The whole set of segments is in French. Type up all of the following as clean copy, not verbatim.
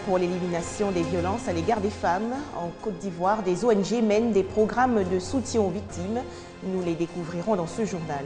Pour l'élimination des violences à l'égard des femmes, en Côte d'Ivoire, des ONG mènent des programmes de soutien aux victimes. Nous les découvrirons dans ce journal.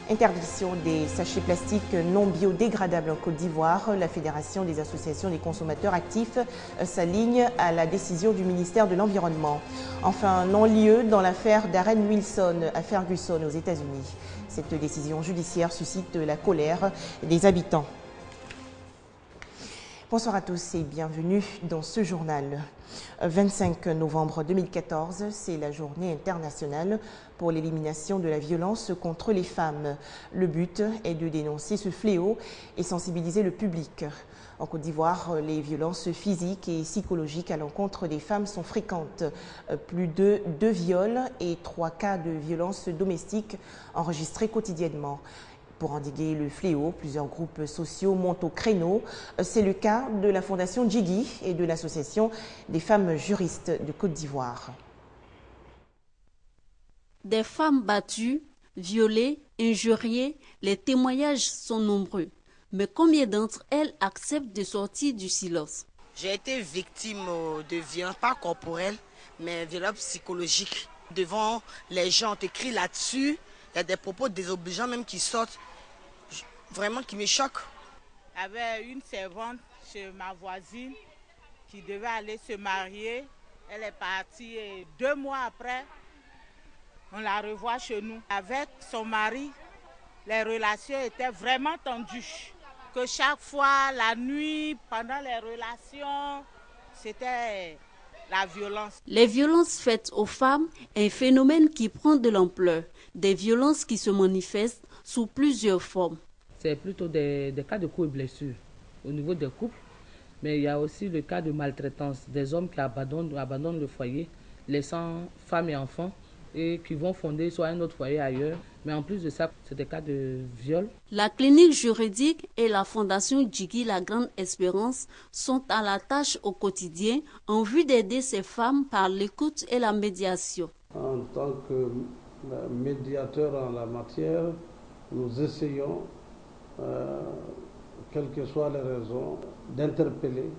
Interdiction des sachets plastiques non biodégradables en Côte d'Ivoire. La Fédération des associations des consommateurs actifs s'aligne à la décision du ministère de l'Environnement. Enfin, non-lieu dans l'affaire Darren Wilson à Ferguson aux États-Unis. Cette décision judiciaire suscite la colère des habitants. Bonsoir à tous et bienvenue dans ce journal. 25 novembre 2014, c'est la journée internationale pour l'élimination de la violence contre les femmes. Le but est de dénoncer ce fléau et sensibiliser le public. En Côte d'Ivoire, les violences physiques et psychologiques à l'encontre des femmes sont fréquentes. Plus de 2 viols et 3 cas de violences domestiques enregistrés quotidiennement. Pour endiguer le fléau, plusieurs groupes sociaux montent au créneau. C'est le cas de la Fondation Djigui et de l'Association des femmes juristes de Côte d'Ivoire. Des femmes battues, violées, injuriées, les témoignages sont nombreux. Mais combien d'entre elles acceptent de sortir du silence? J'ai été victime de violences, pas corporelles, mais violences psychologiques. Devant les gens, on t'écrit là-dessus. Il y a des propos désobligeants même qui sortent, vraiment qui me choquent. Il y avait une servante chez ma voisine qui devait aller se marier. Elle est partie et 2 mois après, on la revoit chez nous. Avec son mari, les relations étaient vraiment tendues. Que chaque fois, la nuit, pendant les relations, c'était la violence. Les violences faites aux femmes est un phénomène qui prend de l'ampleur. Des violences qui se manifestent sous plusieurs formes. C'est plutôt des cas de coups et blessures au niveau des couples, mais il y a aussi le cas de maltraitance, des hommes qui abandonnent le foyer, laissant femmes et enfants et qui vont fonder soit un autre foyer ailleurs. Mais en plus de ça, c'est des cas de viol. La clinique juridique et la Fondation Djigui La Grande Espérance sont à la tâche au quotidien en vue d'aider ces femmes par l'écoute et la médiation. En tant que médiateur en la matière, nous essayons, quelles que soient les raisons, d'interpeller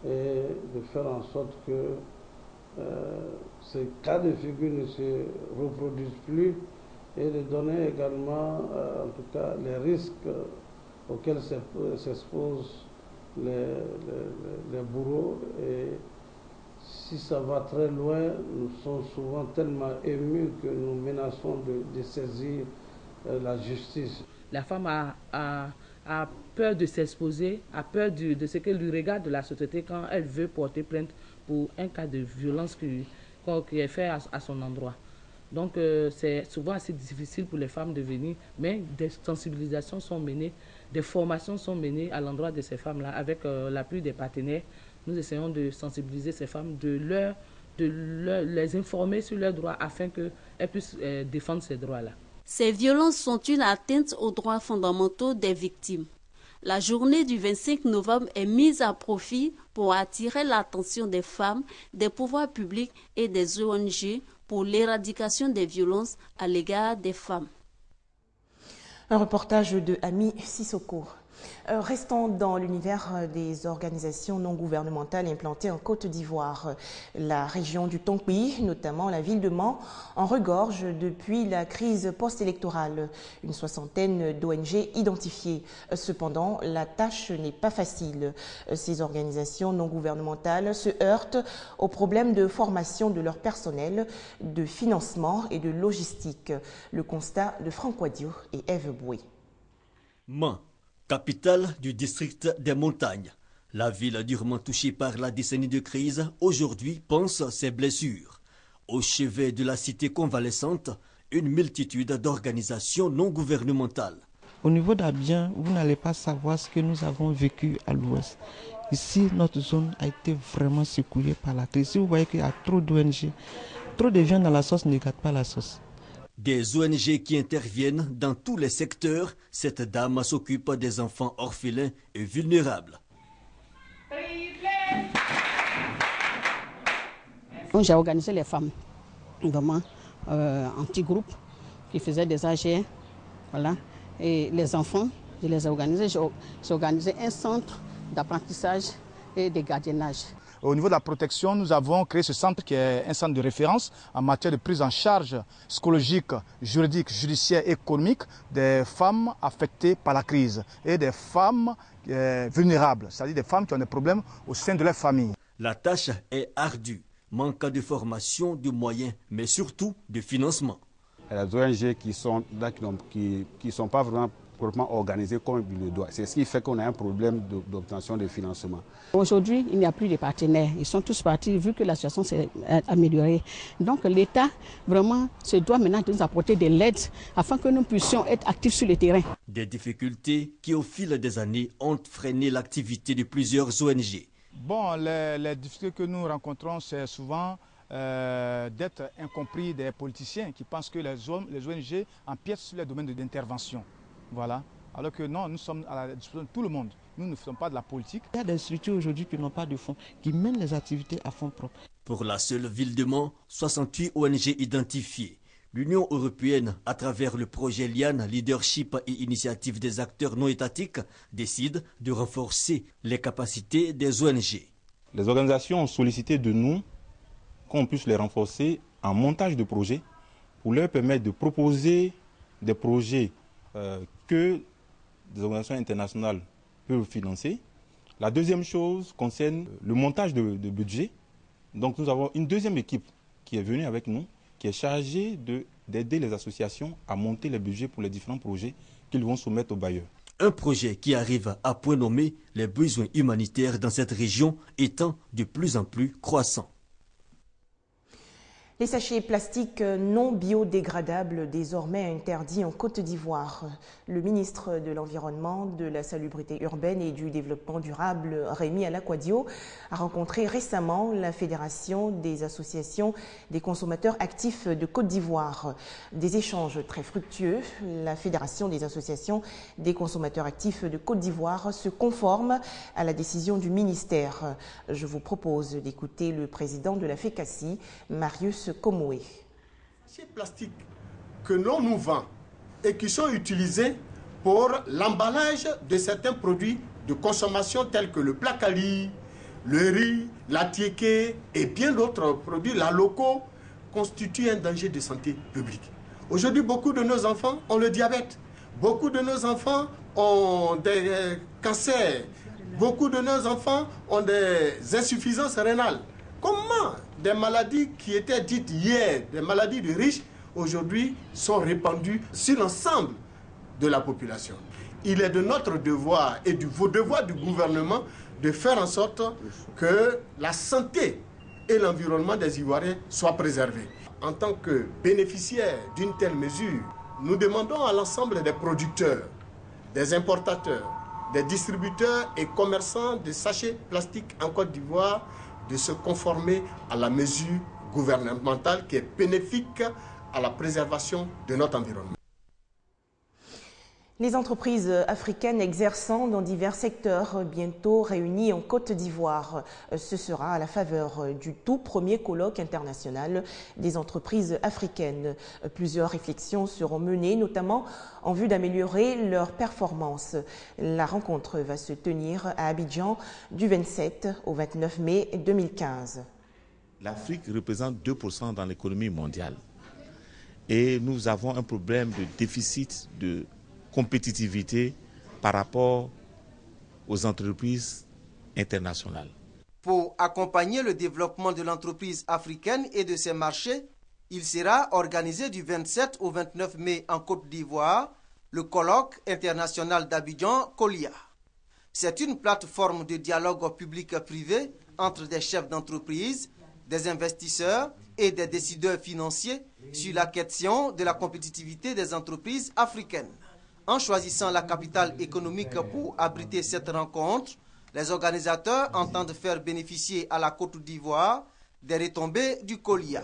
et de faire en sorte que ces cas de figure ne se reproduisent plus et de donner également, en tout cas, les risques auxquels s'exposent les bourreaux. Et si ça va très loin, nous sommes souvent tellement émus que nous menaçons de saisir la justice. La femme a peur de s'exposer, a peur de ce que lui regarde de la société quand elle veut porter plainte pour un cas de violence qui est fait à son endroit. Donc c'est souvent assez difficile pour les femmes de venir, mais des sensibilisations sont menées, des formations sont menées à l'endroit de ces femmes-là avec l'appui des partenaires. Nous essayons de sensibiliser ces femmes, de les informer sur leurs droits afin qu'elles puissent défendre ces droits-là. Ces violences sont une atteinte aux droits fondamentaux des victimes. La journée du 25 novembre est mise à profit pour attirer l'attention des femmes, des pouvoirs publics et des ONG pour l'éradication des violences à l'égard des femmes. Un reportage de Ami Sissoko. Restons dans l'univers des organisations non gouvernementales implantées en Côte d'Ivoire. La région du Tonkpi, notamment la ville de Mans, en regorge depuis la crise post-électorale. Une 60aine d'ONG identifiées. Cependant, la tâche n'est pas facile. Ces organisations non gouvernementales se heurtent aux problèmes de formation de leur personnel, de financement et de logistique. Le constat de Franck Wadio et Ève Boué. Mans, capitale du district des montagnes. La ville durement touchée par la décennie de crise, aujourd'hui pense ses blessures. Au chevet de la cité convalescente, une multitude d'organisations non gouvernementales. Au niveau d'Abidjan, vous n'allez pas savoir ce que nous avons vécu à l'ouest. Ici, notre zone a été vraiment secouée par la crise. Si vous voyez qu'il y a trop d'ONG, trop de viande dans la sauce ne gâte pas la sauce. Des ONG qui interviennent dans tous les secteurs, cette dame s'occupe des enfants orphelins et vulnérables. J'ai organisé les femmes vraiment, en petits groupes qui faisaient des AG. Voilà. Et les enfants, je les ai organisés. J'ai organisé un centre d'apprentissage et de gardiennage. Au niveau de la protection, nous avons créé ce centre qui est un centre de référence en matière de prise en charge psychologique, juridique, judiciaire et économique des femmes affectées par la crise et des femmes vulnérables, c'est-à-dire des femmes qui ont des problèmes au sein de leur famille. La tâche est ardue, manque de formation, de moyens, mais surtout de financement. Les ONG qui sont pas vraiment proprement organisées comme il le doit. C'est ce qui fait qu'on a un problème d'obtention de financement. Aujourd'hui, il n'y a plus de partenaires. Ils sont tous partis vu que la situation s'est améliorée. Donc l'État vraiment se doit maintenant de nous apporter de l'aide afin que nous puissions être actifs sur le terrain. Des difficultés qui au fil des années ont freiné l'activité de plusieurs ONG. Bon, les difficultés que nous rencontrons, c'est souvent d'être incompris des politiciens qui pensent que les ONG empiètent sur les domaines d'intervention. Voilà. Alors que non, nous sommes à la disposition de tout le monde. Nous ne faisons pas de la politique. Il y a des structures aujourd'hui qui n'ont pas de fonds, qui mènent les activités à fonds propres. Pour la seule ville de Mans, 68 ONG identifiées. L'Union européenne, à travers le projet LIAN, Leadership et Initiative des acteurs non étatiques, décide de renforcer les capacités des ONG. Les organisations ont sollicité de nous qu'on puisse les renforcer en montage de projets pour leur permettre de proposer des projets que des organisations internationales peuvent financer. La deuxième chose concerne le montage de budget. Donc nous avons une deuxième équipe qui est venue avec nous, qui est chargée d'aider les associations à monter les budgets pour les différents projets qu'ils vont soumettre aux bailleurs. Un projet qui arrive à point nommé, les besoins humanitaires dans cette région étant de plus en plus croissants. Les sachets plastiques non biodégradables désormais interdits en Côte d'Ivoire. Le ministre de l'Environnement, de la Salubrité urbaine et du Développement durable, Rémi Alakwadio, a rencontré récemment la Fédération des associations des consommateurs actifs de Côte d'Ivoire. Des échanges très fructueux. La Fédération des associations des consommateurs actifs de Côte d'Ivoire se conforme à la décision du ministère. Je vous propose d'écouter le président de la FECACI, Marius Komoué. Ces plastiques que l'on nous vend et qui sont utilisés pour l'emballage de certains produits de consommation tels que le placali, le riz, la tiéké et bien d'autres produits, la loco, constituent un danger de santé publique. Aujourd'hui, beaucoup de nos enfants ont le diabète, beaucoup de nos enfants ont des cancers, beaucoup de nos enfants ont des insuffisances rénales. Comment des maladies qui étaient dites hier, des maladies de riches, aujourd'hui sont répandues sur l'ensemble de la population? Il est de notre devoir et du devoir du gouvernement de faire en sorte que la santé et l'environnement des Ivoiriens soient préservés. En tant que bénéficiaires d'une telle mesure, nous demandons à l'ensemble des producteurs, des importateurs, des distributeurs et commerçants de sachets plastiques en Côte d'Ivoire de se conformer à la mesure gouvernementale qui est bénéfique à la préservation de notre environnement. Les entreprises africaines exerçant dans divers secteurs bientôt réunies en Côte d'Ivoire. Ce sera à la faveur du tout premier colloque international des entreprises africaines. Plusieurs réflexions seront menées, notamment en vue d'améliorer leurs performances. La rencontre va se tenir à Abidjan du 27 au 29 mai 2015. L'Afrique représente 2% dans l'économie mondiale. Et nous avons un problème de déficit de compétitivité par rapport aux entreprises internationales. Pour accompagner le développement de l'entreprise africaine et de ses marchés, il sera organisé du 27 au 29 mai en Côte d'Ivoire le colloque international d'Abidjan, COLIA. C'est une plateforme de dialogue public-privé entre des chefs d'entreprise, des investisseurs et des décideurs financiers sur la question de la compétitivité des entreprises africaines. En choisissant la capitale économique pour abriter cette rencontre, les organisateurs entendent faire bénéficier à la Côte d'Ivoire des retombées du COLIA.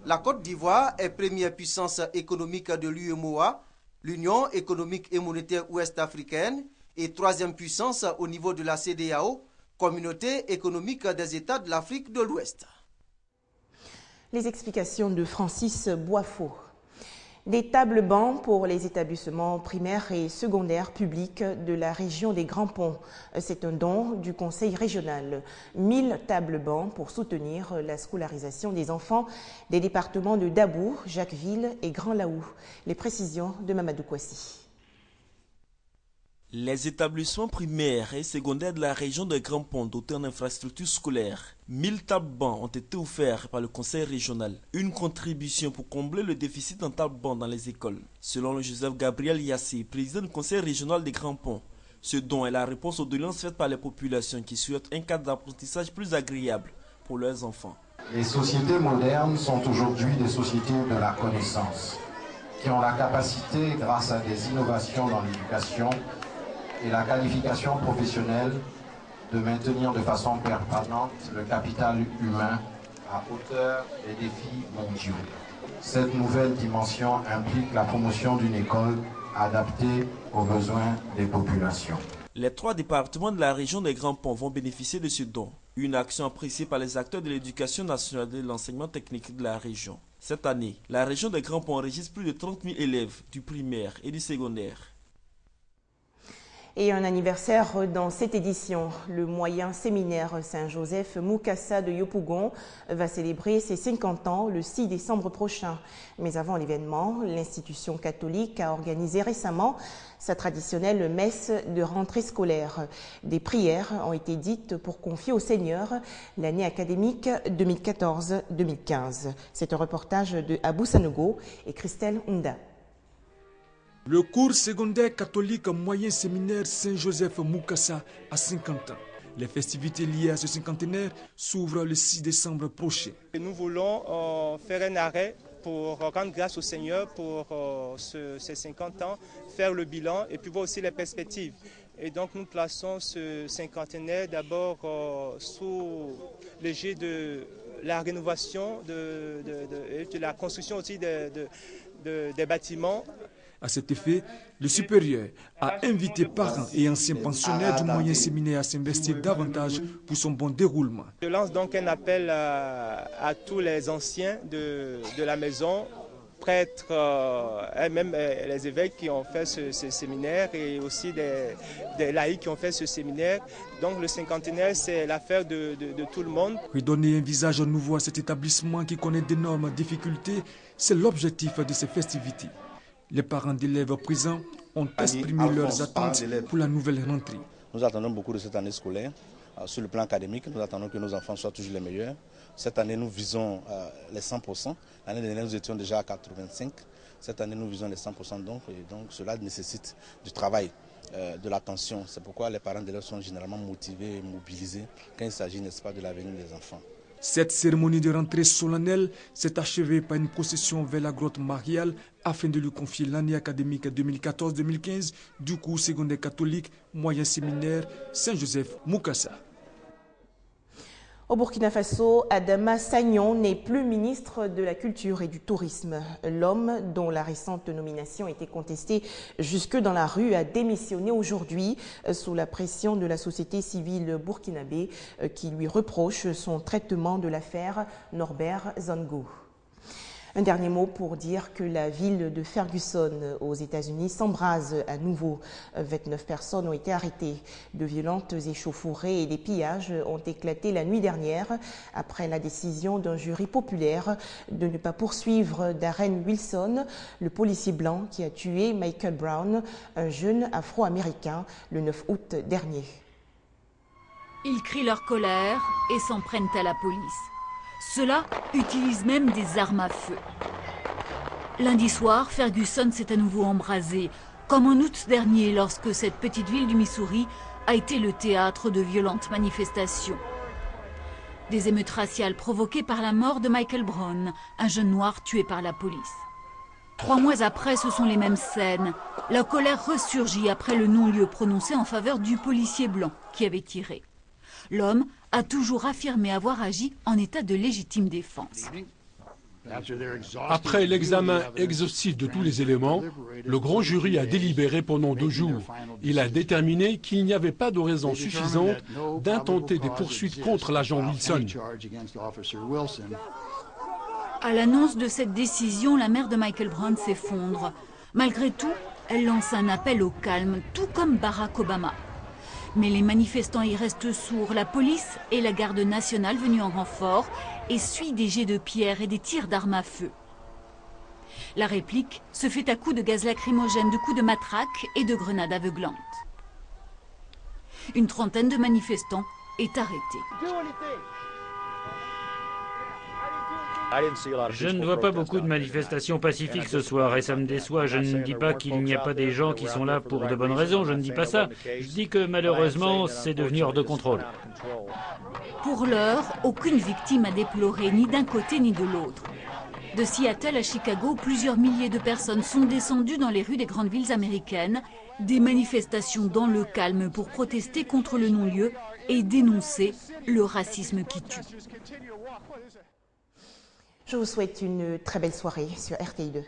La Côte d'Ivoire est première puissance économique de l'UEMOA, l'Union économique et monétaire ouest-africaine, et troisième puissance au niveau de la CEDEAO, Communauté économique des États de l'Afrique de l'Ouest. Les explications de Francis Boifo. Des tables-bancs pour les établissements primaires et secondaires publics de la région des Grands Ponts. C'est un don du Conseil régional. 1000 tables-bancs pour soutenir la scolarisation des enfants des départements de Dabou, Jacquesville et Grand-Laou. Les précisions de Mamadou Kouassi. Les établissements primaires et secondaires de la région de Grands Ponts dotés en infrastructures scolaires, 1000 tables-bancs ont été offerts par le conseil régional. Une contribution pour combler le déficit en tables-bancs dans les écoles. Selon le Joseph Gabriel Yassé, président du conseil régional des Grands Ponts, ce don est la réponse aux doléances faites par les populations qui souhaitent un cadre d'apprentissage plus agréable pour leurs enfants. Les sociétés modernes sont aujourd'hui des sociétés de la connaissance, qui ont la capacité, grâce à des innovations dans l'éducation, et la qualification professionnelle de maintenir de façon permanente le capital humain à hauteur des défis mondiaux. Cette nouvelle dimension implique la promotion d'une école adaptée aux besoins des populations. Les 3 départements de la région des Grands Ponts vont bénéficier de ce don, une action appréciée par les acteurs de l'éducation nationale et de l'enseignement technique de la région. Cette année, la région des Grands Ponts enregistre plus de 30 000 élèves du primaire et du secondaire. Et un anniversaire dans cette édition. Le moyen séminaire Saint-Joseph Mukasa de Yopougon va célébrer ses 50 ans le 6 décembre prochain. Mais avant l'événement, l'institution catholique a organisé récemment sa traditionnelle messe de rentrée scolaire. Des prières ont été dites pour confier au Seigneur l'année académique 2014-2015. C'est un reportage de Abou Sanogo et Christelle Hunda. Le cours secondaire catholique moyen séminaire Saint-Joseph Mukasa a 50 ans. Les festivités liées à ce cinquantenaire s'ouvrent le 6 décembre prochain. Nous voulons faire un arrêt pour rendre grâce au Seigneur pour ces 50 ans, faire le bilan et puis voir aussi les perspectives. Et donc nous plaçons ce cinquantenaire d'abord sous l'égide de la rénovation, de la construction aussi des bâtiments. À cet effet, le supérieur a invité parents et anciens pensionnaires du moyen séminaire à s'investir davantage pour son bon déroulement. Je lance donc un appel à tous les anciens de la maison, prêtres et même les évêques qui ont fait ce séminaire et aussi des laïcs qui ont fait ce séminaire. Donc le cinquantenaire, c'est l'affaire de tout le monde. Redonner un visage nouveau à cet établissement qui connaît d'énormes difficultés, c'est l'objectif de ces festivités. Les parents d'élèves présents ont exprimé leurs attentes pour la nouvelle rentrée. Nous attendons beaucoup de cette année scolaire. Sur le plan académique, nous attendons que nos enfants soient toujours les meilleurs. Cette année, nous visons les 100%. L'année dernière, nous étions déjà à 85%. Cette année, nous visons les 100%. Donc cela nécessite du travail, de l'attention. C'est pourquoi les parents d'élèves sont généralement motivés et mobilisés quand il s'agit, n'est-ce pas, de l'avenir des enfants. Cette cérémonie de rentrée solennelle s'est achevée par une procession vers la grotte mariale afin de lui confier l'année académique 2014-2015 du cours secondaire catholique moyen séminaire Saint-Joseph Mukasa. Au Burkina Faso, Adama Sagnon n'est plus ministre de la Culture et du Tourisme. L'homme, dont la récente nomination a été contestée jusque dans la rue, a démissionné aujourd'hui sous la pression de la société civile burkinabé qui lui reproche son traitement de l'affaire Norbert Zongo. Un dernier mot pour dire que la ville de Ferguson aux États-Unis s'embrase à nouveau. 29 personnes ont été arrêtées. De violentes échauffourées et des pillages ont éclaté la nuit dernière après la décision d'un jury populaire de ne pas poursuivre Darren Wilson, le policier blanc qui a tué Michael Brown, un jeune afro-américain, le 9 août dernier. Ils crient leur colère et s'en prennent à la police. Ceux-là utilisent même des armes à feu. Lundi soir, Ferguson s'est à nouveau embrasé, comme en août dernier lorsque cette petite ville du Missouri a été le théâtre de violentes manifestations. Des émeutes raciales provoquées par la mort de Michael Brown, un jeune noir tué par la police. 3 mois après, ce sont les mêmes scènes. La colère ressurgit après le non-lieu prononcé en faveur du policier blanc qui avait tiré. L'homme a toujours affirmé avoir agi en état de légitime défense. Après l'examen exhaustif de tous les éléments, le grand jury a délibéré pendant 2 jours. Il a déterminé qu'il n'y avait pas de raison suffisante d'intenter des poursuites contre l'agent Wilson. À l'annonce de cette décision, la mère de Michael Brown s'effondre. Malgré tout, elle lance un appel au calme, tout comme Barack Obama. Mais les manifestants y restent sourds. La police et la garde nationale venus en renfort essuient des jets de pierre et des tirs d'armes à feu. La réplique se fait à coups de gaz lacrymogène, de coups de matraque et de grenades aveuglantes. Une trentaine de manifestants est arrêtée. Je ne vois pas beaucoup de manifestations pacifiques ce soir et ça me déçoit. Je ne dis pas qu'il n'y a pas des gens qui sont là pour de bonnes raisons, je ne dis pas ça. Je dis que malheureusement, c'est devenu hors de contrôle. Pour l'heure, aucune victime à déplorer, ni d'un côté ni de l'autre. De Seattle à Chicago, plusieurs milliers de personnes sont descendues dans les rues des grandes villes américaines. Des manifestations dans le calme pour protester contre le non-lieu et dénoncer le racisme qui tue. Je vous souhaite une très belle soirée sur RTI2.